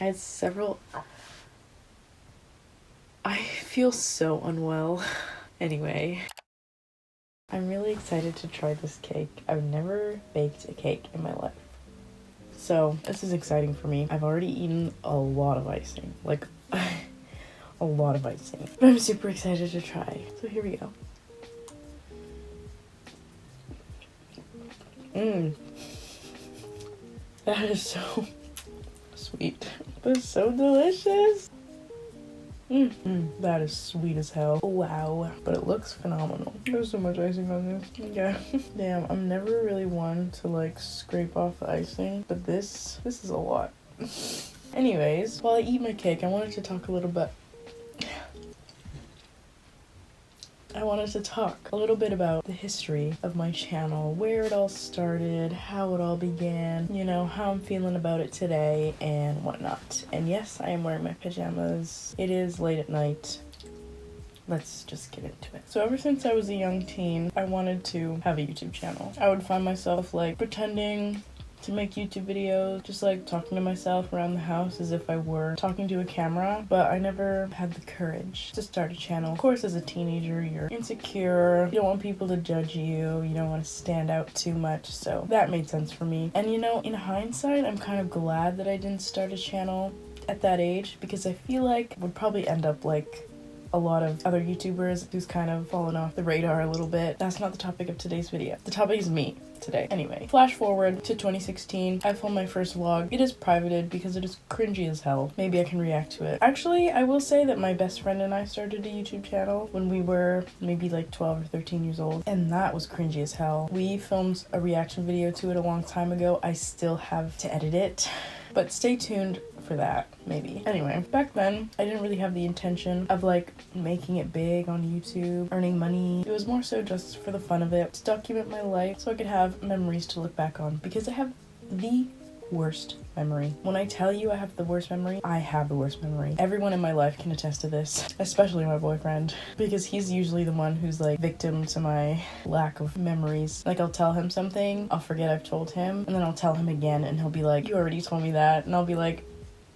I had several... I feel so unwell. Anyway, I'm really excited to try this cake. I've never baked a cake in my life. So this is exciting for me. I've already eaten a lot of icing. Like, a lot of icing. But I'm super excited to try. So here we go. That is so sweet. That's so delicious. That is sweet as hell. Wow. But it looks phenomenal. There's so much icing on this. Yeah. Damn, I'm never really one to like scrape off the icing, but this is a lot. Anyways, while I eat my cake, I wanted to talk a little bit about the history of my channel, where it all started, how it all began, you know, how I'm feeling about it today and whatnot. And yes, I am wearing my pajamas. It is late at night. Let's just get into it. So ever since I was a young teen, I wanted to have a YouTube channel. I would find myself like pretending to make YouTube videos, just like talking to myself around the house as if I were talking to a camera, but I never had the courage to start a channel. Of course, as a teenager, you're insecure, you don't want people to judge you, you don't want to stand out too much, so that made sense for me. And you know, in hindsight, I'm kind of glad that I didn't start a channel at that age, because I feel like I would probably end up like a lot of other YouTubers who's kind of fallen off the radar a little bit. That's not the topic of today's video. The topic is me today. Anyway, flash forward to 2016. I filmed my first vlog. It is privated because it is cringy as hell. Maybe I can react to it. Actually, I will say that my best friend and I started a YouTube channel when we were maybe like 12 or 13 years old, and that was cringy as hell. We filmed a reaction video to it a long time ago. I still have to edit it, but stay tuned for that, maybe. Anyway, back then, I didn't really have the intention of like making it big on YouTube, earning money. It was more so just for the fun of it, to document my life so I could have memories to look back on, because I have the worst memory. When I tell you I have the worst memory, I have the worst memory. Everyone in my life can attest to this, especially my boyfriend, because he's usually the one who's like victim to my lack of memories. Like, I'll tell him something, I'll forget I've told him, and then I'll tell him again and he'll be like, you already told me that, and I'll be like,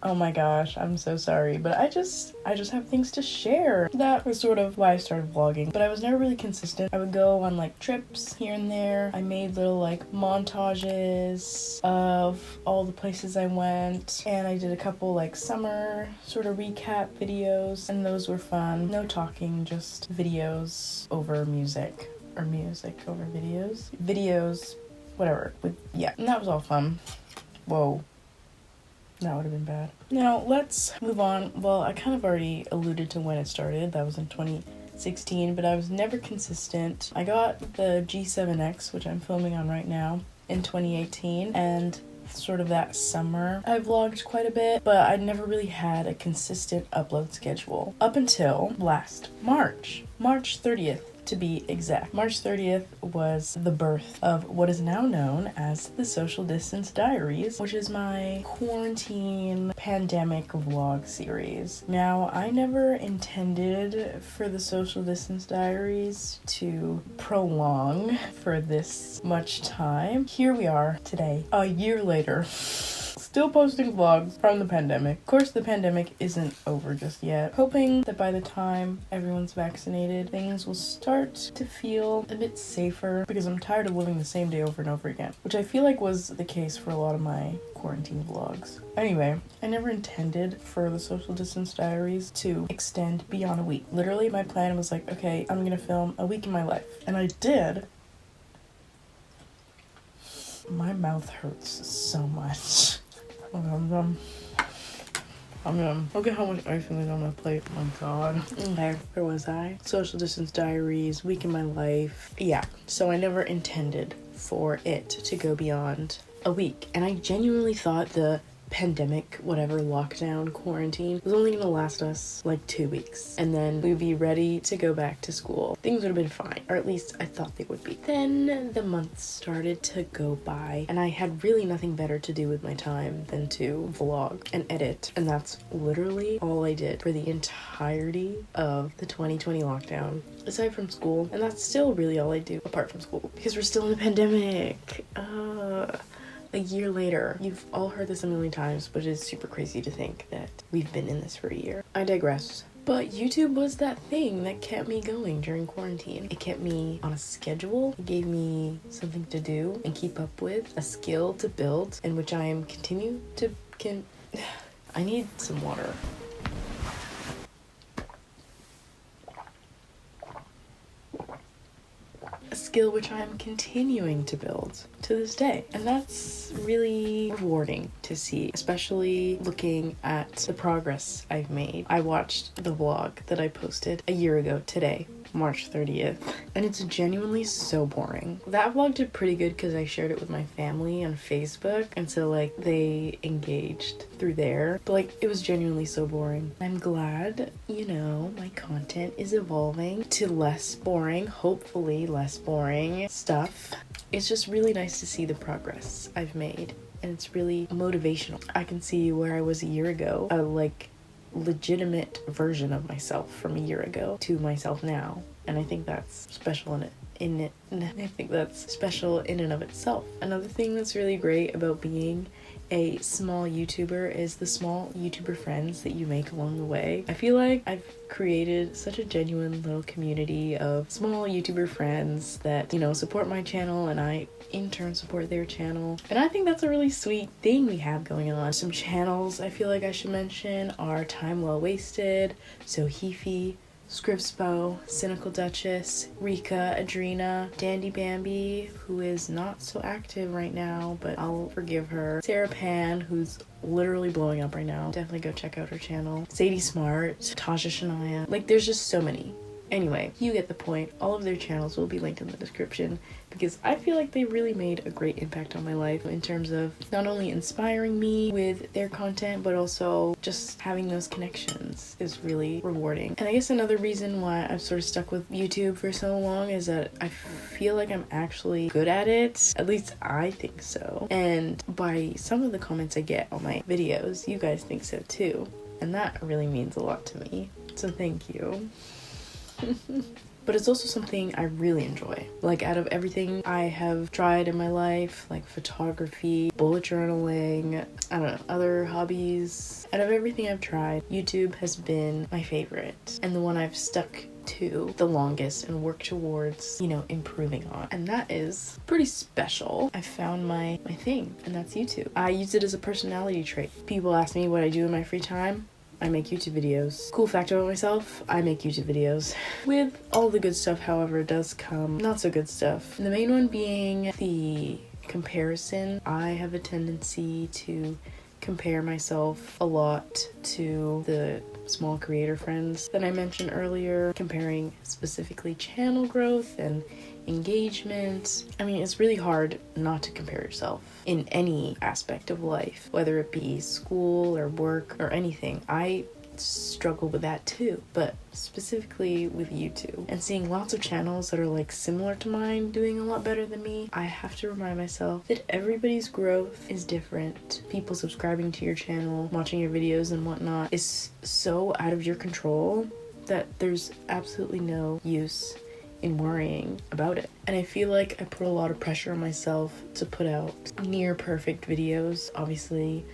oh my gosh, I'm so sorry, but I just have things to share. That was sort of why I started vlogging, but I was never really consistent. I would go on like trips here and there. I made little like montages of all the places I went, and I did a couple like summer sort of recap videos, and those were fun. No talking, just videos over music, or music over videos. Videos, whatever. Yeah, and that was all fun. Whoa. That would have been bad. Now, let's move on. Well, I kind of already alluded to when it started. That was in 2016, but I was never consistent. I got the G7X, which I'm filming on right now, in 2018, and sort of that summer I vlogged quite a bit, but I never really had a consistent upload schedule up until last March 30th. To be exact. March 30th was the birth of what is now known as the Social Distance Diaries, which is my quarantine pandemic vlog series. Now, I never intended for the Social Distance Diaries to prolong for this much time. Here we are today, a year later. Still posting vlogs from the pandemic. Of course, the pandemic isn't over just yet. Hoping that by the time everyone's vaccinated, things will start to feel a bit safer, because I'm tired of living the same day over and over again, which I feel like was the case for a lot of my quarantine vlogs. Anyway, I never intended for the Social Distance Diaries to extend beyond a week. Literally, my plan was like, okay, I'm gonna film a week in my life. And I did. My mouth hurts so much. Look at how much icing is on my plate. Oh my god. Okay, where was I? Social Distance Diaries, week in my life. Yeah, so I never intended for it to go beyond a week. And I genuinely thought the pandemic, whatever, lockdown, quarantine, was only gonna last us like 2 weeks, and then we'd be ready to go back to school. Things would have been fine, or at least I thought they would be. Then the months started to go by, and I had really nothing better to do with my time than to vlog and edit, and that's literally all I did for the entirety of the 2020 lockdown, aside from school. And that's still really all I do apart from school, because we're still in the pandemic. a year later. You've all heard this a million times, but it's super crazy to think that we've been in this for a year. I digress. But YouTube was that thing that kept me going during quarantine. It kept me on a schedule. It gave me something to do and keep up with, a skill to build, and which I am I need some water. A skill which I am continuing to build to this day. And that's really rewarding to see, especially looking at the progress I've made. I watched the vlog that I posted a year ago today, March 30th, and it's genuinely so boring. That vlog did pretty good because I shared it with my family on Facebook, and so like they engaged through there, but like it was genuinely so boring. I'm glad, you know, my content is evolving to less boring, hopefully less boring stuff. It's just really nice to see the progress I've made, and it's really motivational. I can see where I was a year ago, like legitimate version of myself from a year ago to myself now, and I think that's special I think that's special in and of itself. Another thing that's really great about being a small YouTuber is the small YouTuber friends that you make along the way. I feel like I've created such a genuine little community of small YouTuber friends that, you know, support my channel and I in turn support their channel. And I think that's a really sweet thing we have going on. Some channels I feel like I should mention are Time Well Wasted, So Heafy, Scripspo, Cynical Duchess, Rika, Adrena, Dandy Bambi, who is not so active right now, but I'll forgive her. Sarah Pan, who's literally blowing up right now. Definitely go check out her channel. Sadie Smart, Tasha Shania. Like, there's just so many. Anyway, you get the point. All of their channels will be linked in the description because I feel like they really made a great impact on my life in terms of not only inspiring me with their content, but also just having those connections is really rewarding. And I guess another reason why I've sort of stuck with YouTube for so long is that I feel like I'm actually good at it. At least I think so. And by some of the comments I get on my videos, you guys think so too. And that really means a lot to me. So thank you. But it's also something I really enjoy. Like, out of everything I have tried in my life, like photography, bullet journaling, I don't know, other hobbies, out of everything I've tried, YouTube has been my favorite and the one I've stuck to the longest and worked towards, you know, improving on. And that is pretty special. I found my thing, and that's YouTube. I use it as a personality trait. People ask me what I do in my free time. I make YouTube videos. Cool fact about myself, I make YouTube videos. With all the good stuff, however, does come not so good stuff. And the main one being the comparison. I have a tendency to compare myself a lot to the small creator friends that I mentioned earlier, comparing specifically channel growth and engagement. I mean, it's really hard not to compare yourself in any aspect of life, whether it be school or work or anything. I struggle with that too, but specifically with YouTube and seeing lots of channels that are like similar to mine doing a lot better than me, I have to remind myself that everybody's growth is different. People subscribing to your channel, watching your videos and whatnot is so out of your control that there's absolutely no use in worrying about it. And I feel like I put a lot of pressure on myself to put out near perfect videos. Obviously,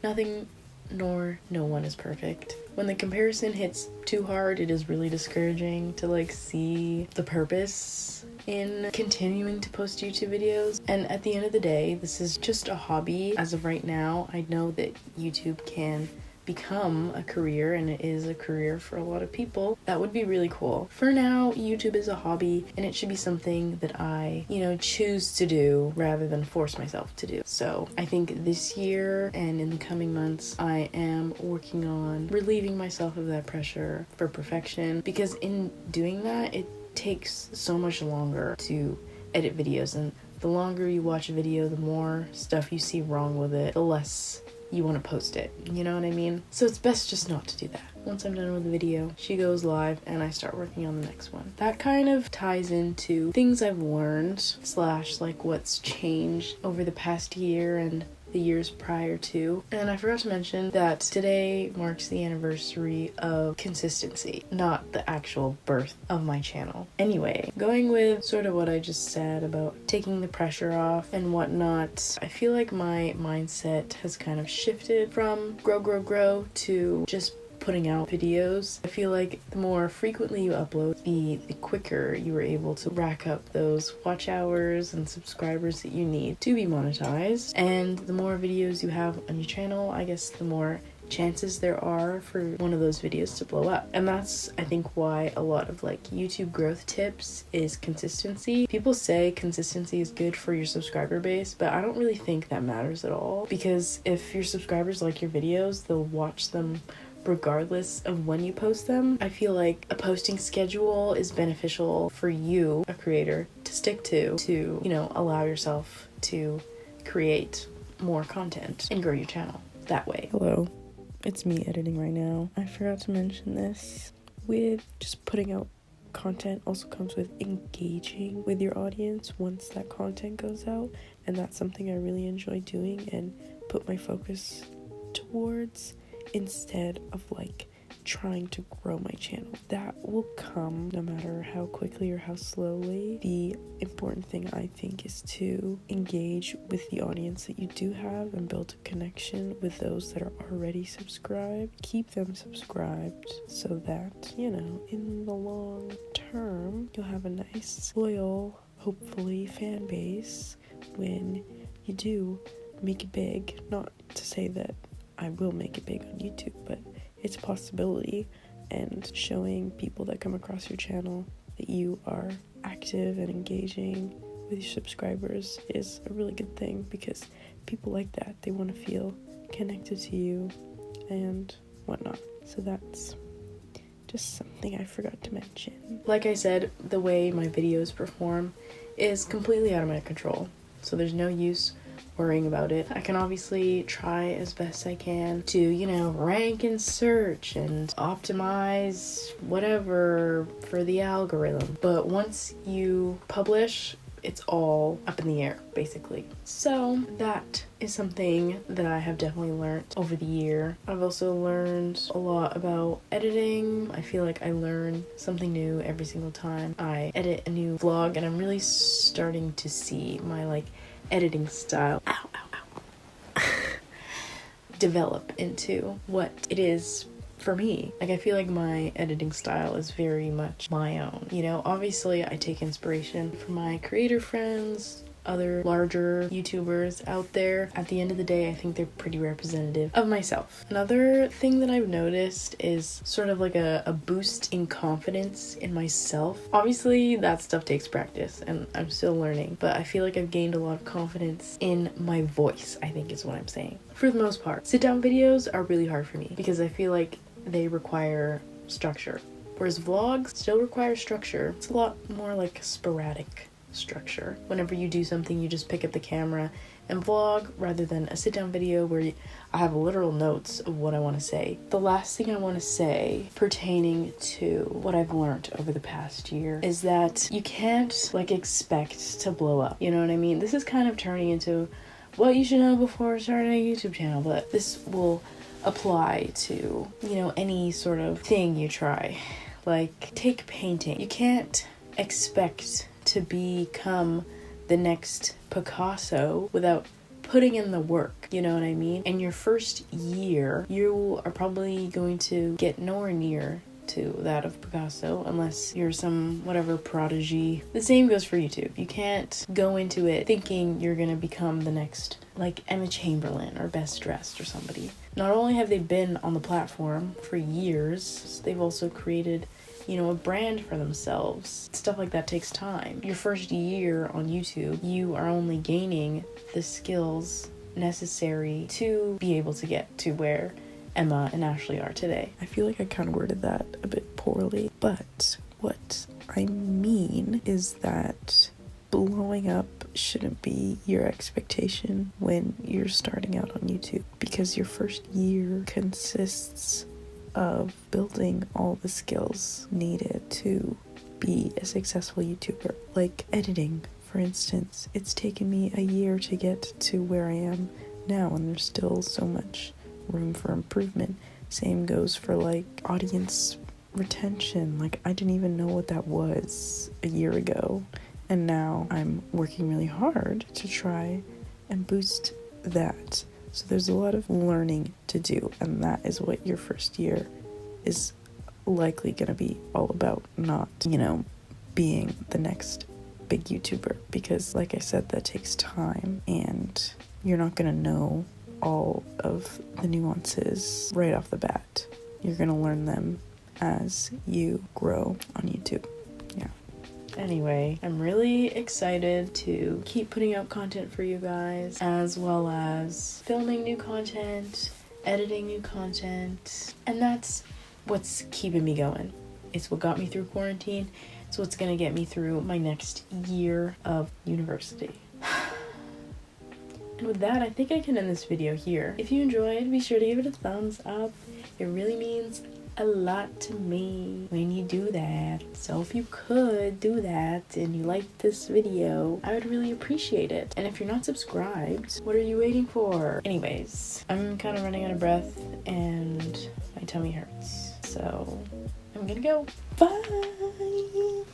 nothing nor no one is perfect. When the comparison hits too hard, it is really discouraging to like see the purpose in continuing to post YouTube videos. And at the end of the day, this is just a hobby. As of right now, I know that YouTube can become a career, and it is a career for a lot of people. That would be really cool. For now, YouTube is a hobby, and it should be something that I, you know, choose to do rather than force myself to do. So I think this year and in the coming months, I am working on relieving myself of that pressure for perfection, because in doing that, it takes so much longer to edit videos, and the longer you watch a video, the more stuff you see wrong with it, the less you want to post it, you know what I mean? So it's best just not to do that. Once I'm done with the video, she goes live and I start working on the next one. That kind of ties into things I've learned / like what's changed over the past year and the years prior to. And I forgot to mention that today marks the anniversary of consistency, not the actual birth of my channel. Anyway, going with sort of what I just said about taking the pressure off and whatnot, I feel like my mindset has kind of shifted from grow to just putting out videos. I feel like the more frequently you upload, the quicker you are able to rack up those watch hours and subscribers that you need to be monetized. And the more videos you have on your channel, I guess the more chances there are for one of those videos to blow up. And that's, I think, why a lot of like YouTube growth tips is consistency. People say consistency is good for your subscriber base, but I don't really think that matters at all, because if your subscribers like your videos, they'll watch them regardless of when you post them. I feel like a posting schedule is beneficial for you, a creator, to stick to, you know, allow yourself to create more content and grow your channel that way. Hello, it's me editing right now. I forgot to mention this. With just putting out content also comes with engaging with your audience once that content goes out, and that's something I really enjoy doing and put my focus towards, instead of like trying to grow my channel. That will come no matter how quickly or how slowly. The important thing, I think, is to engage with the audience that you do have and build a connection with those that are already subscribed. Keep them subscribed so that, you know, in the long term, you'll have a nice, loyal, hopefully, fan base when you do make it big. Not to say that I will make it big on YouTube, but it's a possibility, and showing people that come across your channel that you are active and engaging with your subscribers is a really good thing, because people like that. They want to feel connected to you and whatnot. So that's just something I forgot to mention. Like I said, the way my videos perform is completely out of my control, so there's no use worrying about it. I can obviously try as best I can to, you know, rank and search and optimize whatever for the algorithm. But once you publish, it's all up in the air, basically. So that is something that I have definitely learned over the year. I've also learned a lot about editing. I feel like I learn something new every single time I edit a new vlog, and I'm really starting to see my like editing style develop into what it is for me. Like, I feel like my editing style is very much my own. You know, obviously I take inspiration from my creator friends, other larger YouTubers out there. At the end of the day, I think they're pretty representative of myself. Another thing that I've noticed is sort of like a boost in confidence in myself. Obviously, that stuff takes practice, and I'm still learning, but I feel like I've gained a lot of confidence in my voice, I think is what I'm saying. For the most part, sit-down videos are really hard for me because I feel like they require structure, whereas vlogs still require structure. It's a lot more like sporadic structure. Whenever you do something, you just pick up the camera and vlog, rather than a sit-down video where I have literal notes of what I want to say. The last thing I want to say pertaining to what I've learned over the past year is that you can't like expect to blow up. You know what I mean? This is kind of turning into what you should know before starting a YouTube channel, but this will apply to, you know, any sort of thing you try. Like, take painting. You can't expect to become the next Picasso without putting in the work, you know what I mean? In your first year, you are probably going to get nowhere near to that of Picasso unless you're some whatever prodigy. The same goes for YouTube. You can't go into it thinking you're gonna become the next like Emma Chamberlain or Best Dressed or somebody. Not only have they been on the platform for years, they've also created, you know, a brand for themselves. Stuff like that takes time. Your first year on YouTube, you are only gaining the skills necessary to be able to get to where Emma and Ashley are today. I feel like I kind of worded that a bit poorly, but what I mean is that blowing up shouldn't be your expectation when you're starting out on YouTube, because your first year consists of building all the skills needed to be a successful YouTuber. Like editing, for instance. It's taken me a year to get to where I am now, and there's still so much room for improvement. Same goes for like audience retention. Like, I didn't even know what that was a year ago, and now I'm working really hard to try and boost that. So there's a lot of learning to do, and that is what your first year is likely going to be all about, not, being the next big YouTuber, because like I said, that takes time, and you're not going to know all of the nuances right off the bat. You're going to learn them as you grow on YouTube. Yeah. Anyway, I'm really excited to keep putting out content for you guys, as well as filming new content, editing new content, and that's what's keeping me going. It's what got me through quarantine. It's what's gonna get me through my next year of university. And with that, I think I can end this video here. If you enjoyed, be sure to give it a thumbs up. It really means a lot to me when you do that. So if you could do that and you liked this video, I would really appreciate it. And if you're not subscribed, what are you waiting for? Anyways, I'm kind of running out of breath and my tummy hurts. So I'm gonna go. Bye!